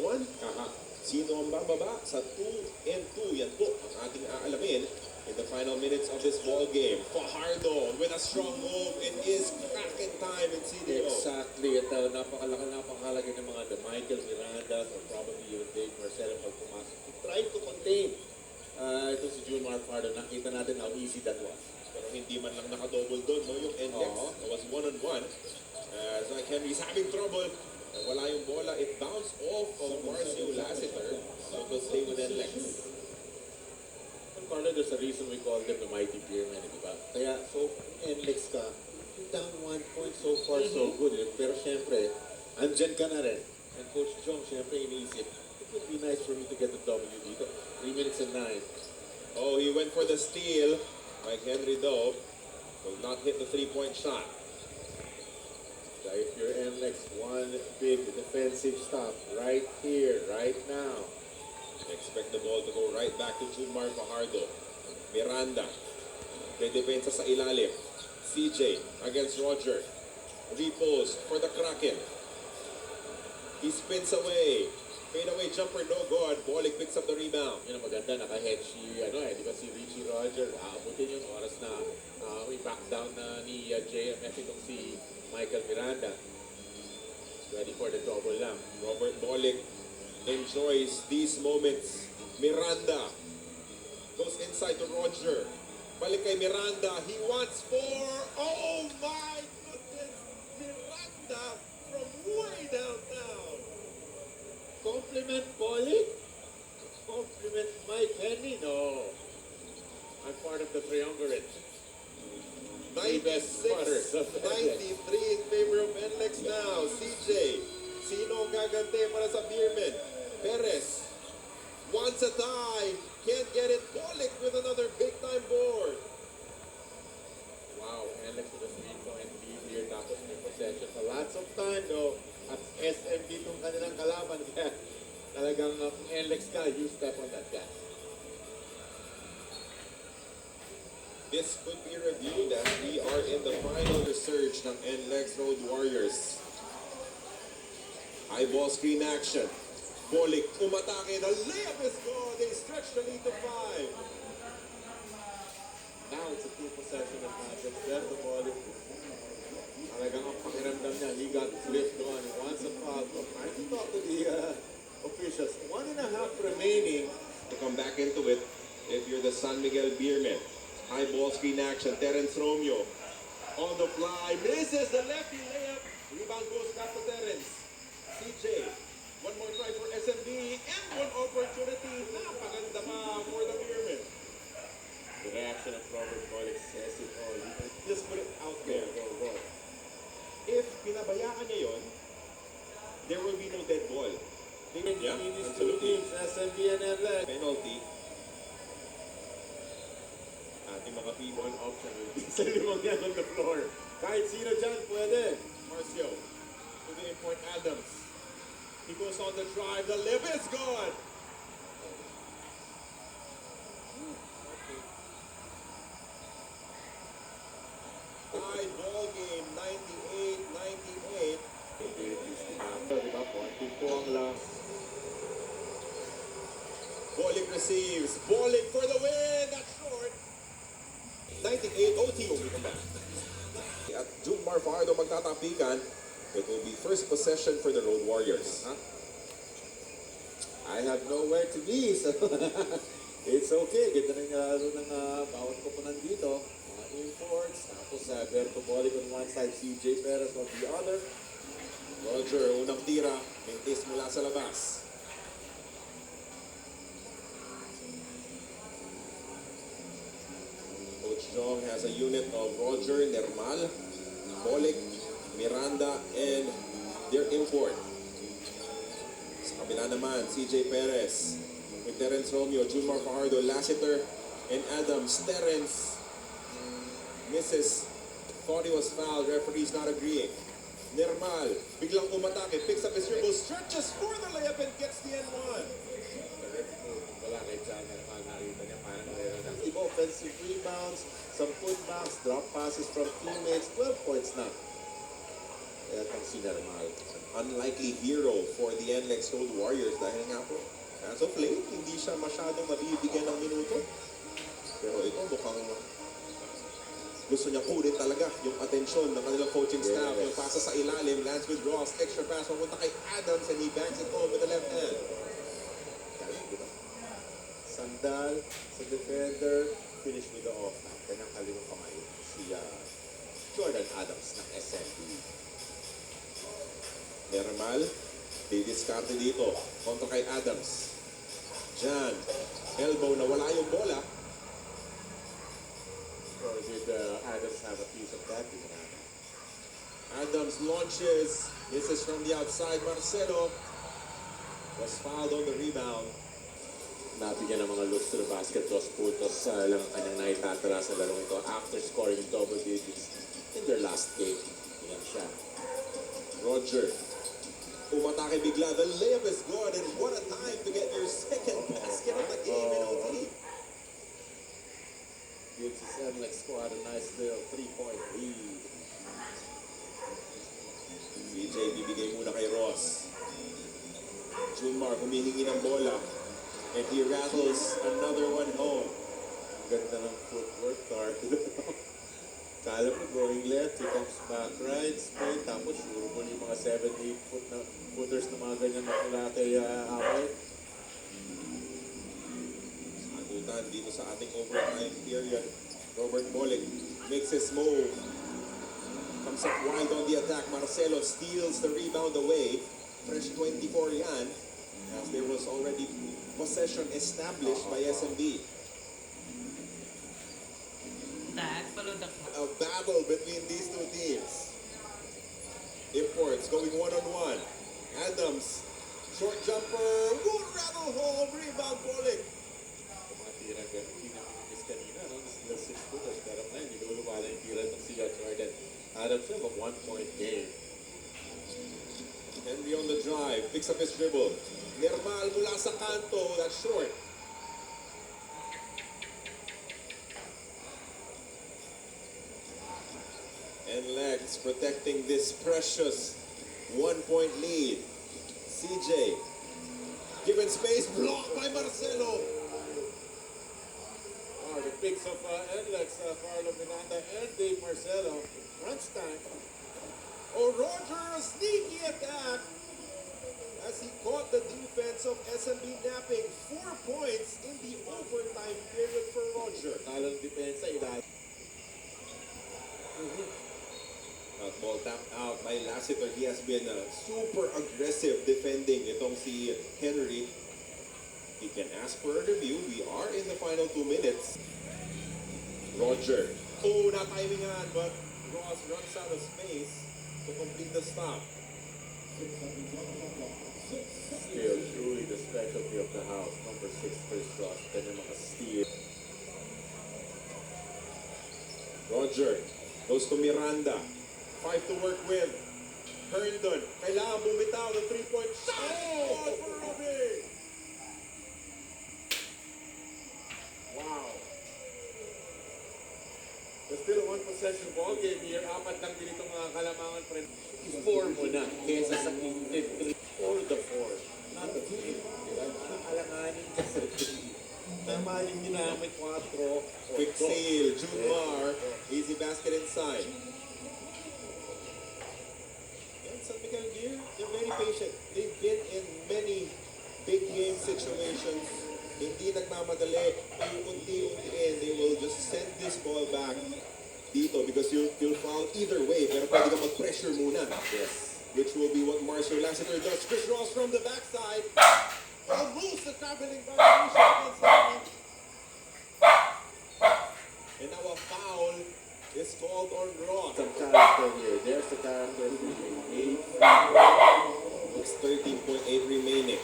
1. Sino ang bababa sa 2-2? Yan po ang ating aalamin in the final minutes of this ball game. Fajardo with a strong move. It is cracking time in CDO. Exactly. At napakalaga ng mga Michael Miranda or probably yung Dave Marcelo pag pumasok to try to contain ito si Junmar Fajardo. Nakita natin how easy that was. Pero hindi man lang nakadouble doon, no? Yung NLEX. It was 1-on-1. Zach Henry's having trouble. Wala yung bola. It bounced off of Marcio Lassiter. So it will stay with NLEX. Carlo, there's a reason we call them the mighty Beermen, di ba? Kaya, so, NLEX ka, down 1 point so far, so good. Pero syempre, andyan ka na rin. And Coach Jong, syempre, iniisip, it would be nice for me to get the W dito. 3 minutes and 9. Oh, he went for the steal. Mike Henry, though, will not hit the three-point shot. So if you're NLEX, one big defensive stop right here, right now. Expect the ball to go right back to Junmar Fajardo. Miranda. Dedepensa sa ilalim. CJ against Roger. Repose for the Kraken. He spins away. Fade away jumper, no good. Bolik picks up the rebound. Yun ang maganda, naka-head si, di ba si Richie Roger, aabutin yung oras na may back down na ni JMF itong si Michael Miranda. Ready for the double lang. Robert Bolik enjoys these moments. Miranda goes inside to Roger. Balik kay Miranda. He wants four. Oh my goodness! Miranda from way downtown. Compliment Bolik? Compliment Mike Henry? No. I'm part of the triumvirate. 96, 93 in favor of NLEX now. CJ. Sino ang gagante para sa Beermen? Perez wants a tie. Can't get it. Bolik with another big-time board. Wow, NLEX with a 3-point lead here. Tapos may possession for lots of time though. At SMB itong kanilang kalaban. Kaya talagang kung NLEX ka, you step on that gas. This could be reviewed as we are in the final resurge ng NLEX Road Warriors. High ball screen action. Bolik umatake. The layup is gone. They stretch the lead to 5. Now it's a two possession advantage. There's the Bolik. Talagang ang pakiramdam niya, he got flipped on. He wants a foul. Trying to talk to the officials. 1.5 remaining. To come back into it if you're the San Miguel Beermen. High ball screen action. Terence Romeo on the fly. Misses the lefty layup. Rebound goes back to Terence. CJ. One more try for SMB. And one opportunity. Napaganda pa for the Beermen. The reaction of Robert Bolik says it all. You can Just put it out there. go. If pinabayaan niya yun, there will be no dead ball. Yeah, These two absolutely. teams, SMB and NLEX. Penalty. Ating mga people. One option will be sa limang yan on the floor. Kahit sino dyan, pwede. Marcio to the import Adams. He goes on the drive. The lip is gone. Tie ball game, 98-98. Diba? 0.2 ang last. Bolik receives. Bolik for the win. That's short. 98 OT will come back. At Junmar Fajardo magtatapikan. It will be first possession for the Road Warriors. I have nowhere to be, so it's okay. Ganda ng laro ng bawat ko po nandito. Mga imports, tapos Berto Bolik on one side, CJ Perez on the other. Roger, unang tira. Mintis mula sa labas. Coach Jong has a unit of Roger, Nermal, Bolik, Miranda, and their import. Sa kabila naman, CJ Perez with Terence Romeo, Junmar Fajardo, Lassiter, and Adams. Terence misses. Thought he was fouled. Referee's not agreeing. Nermal, biglang umatake, picks up his dribble, stretches for the layup and gets the N1. Wala kay John Nermal, nakita niya parang mayroon ng offensive rebounds, some putbacks, drop passes from teammates, 12 points na. etong si Nermal. Unlikely hero for the NLEX Road Warriors dahil nga po, as of late, hindi siya masyadong mabibigyan ng minuto. Pero ito mukhang gusto niya kunin talaga yung atensyon ng kanilang coaching staff. Yes. Yung pasa sa ilalim, lands with Ross, extra pass, papunta kay Adams, and he banks it home with the left hand. Galing, di ba? Sandal sa defender, finish with the offhand. Kanyang kaliwang kamay si Jordan Adams ng SMB. Nermal, didiskarte dito, kontra kay Adams. Jan, elbow na wala yung bola. Or did Adams have a piece of that? Di ba natin? Adams launches, this is from the outside. Marcelo was fouled on the rebound. Nabigyan ng mga looks to the basket, dos putos lang ang kanyang naitatala sa larong ito after scoring double digits in their last game. Yan siya. Roger, umatake bigla. The layup is good, and what a time to get your second basket of the game in OT. Gives his NLEX squad a nice little 3-point lead. CJ bibigay muna kay Ross. Junmar humihingi ng bola, and he rattles another one home. Ganda ng footwork, Card. Kala mo going left, he comes back right, spin, tapos sure mo yung mga 7-8 footers na mga ganyan na mula kay Away. Sagutan dito sa ating overtime period. Robert Bolick makes his move. Comes up wild on the attack. Marcelo steals the rebound away. Fresh 24 yan, as there was already possession established by SMB. A battle between these two teams. Imports going one-on-one. Adams, short jumper, would rattle home, rebound Bolick. Mga tira ganun, hindi namin miss kanina, no? This little 6 footers, pero ngayon, hindi ko lumala yung tira ng si Jordan Adams have a 1-point game. Henry on the drive, picks up his dribble. Nermal mula sa kanto, that's short. And Legs protecting this precious 1-point lead. CJ, given space, blocked by Marcelo. Oh, the picks of NLEX, Carlo Miranda and Dave Marcelo. Crunch time. Oh, Roger, a sneaky attack as he caught the defense of SMB napping. 4 points in the overtime period for Roger. Talang depensa, ilalim. Ball tapped out by Lassiter. He has been super aggressive defending itong si Henry. He can ask for a review. We are in the final 2 minutes. Roger. Oh, na-timingan, but Ross runs out of space to complete the stop. Still truly the specialty of the house. Number 6 Chris Ross. Kanya mga steal. Roger goes to Miranda. 5 to work with. Herndon. Kailangan bumitaw ng 3-point shot. Oh, for Robbie. Wow. There's still a 1-possession ball game here. 4 lang din itong mga kalamangan pa rin. 4 mo na kesa sa 3 or the 4. Not the 3. Diba? Alanganin kasi. Tama yung ginamit 4. Quick seal. Junmar. Easy basket inside. And San Miguel Gear, they're very patient. They've been in many big game situations. Hindi nagmamadali. Unti-untiin. They will just send this ball back dito because you'll foul either way. Pero pwede ka mag-pressure muna. Yes. Which will be what Marcel Lassiter does. Chris Ross from the backside. Almost a traveling violation against Henry. And now a foul is called on Ross. Some character here. There's the character. 8. It's 13.8 remaining.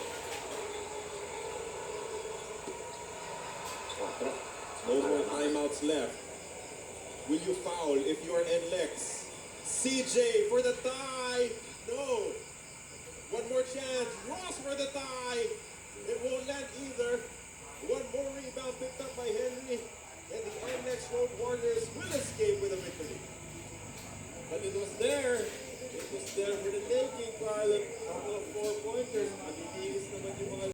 4. No more timeouts left. Will you foul if you're NLEX? CJ for the tie. No. One more chance. Ross for the tie. It won't land either. One more rebound picked up by Henry. And the NLEX Road Warriors will escape with a victory. But it was there. It was there for the taking, Carl. A couple of 4-pointers. Magiging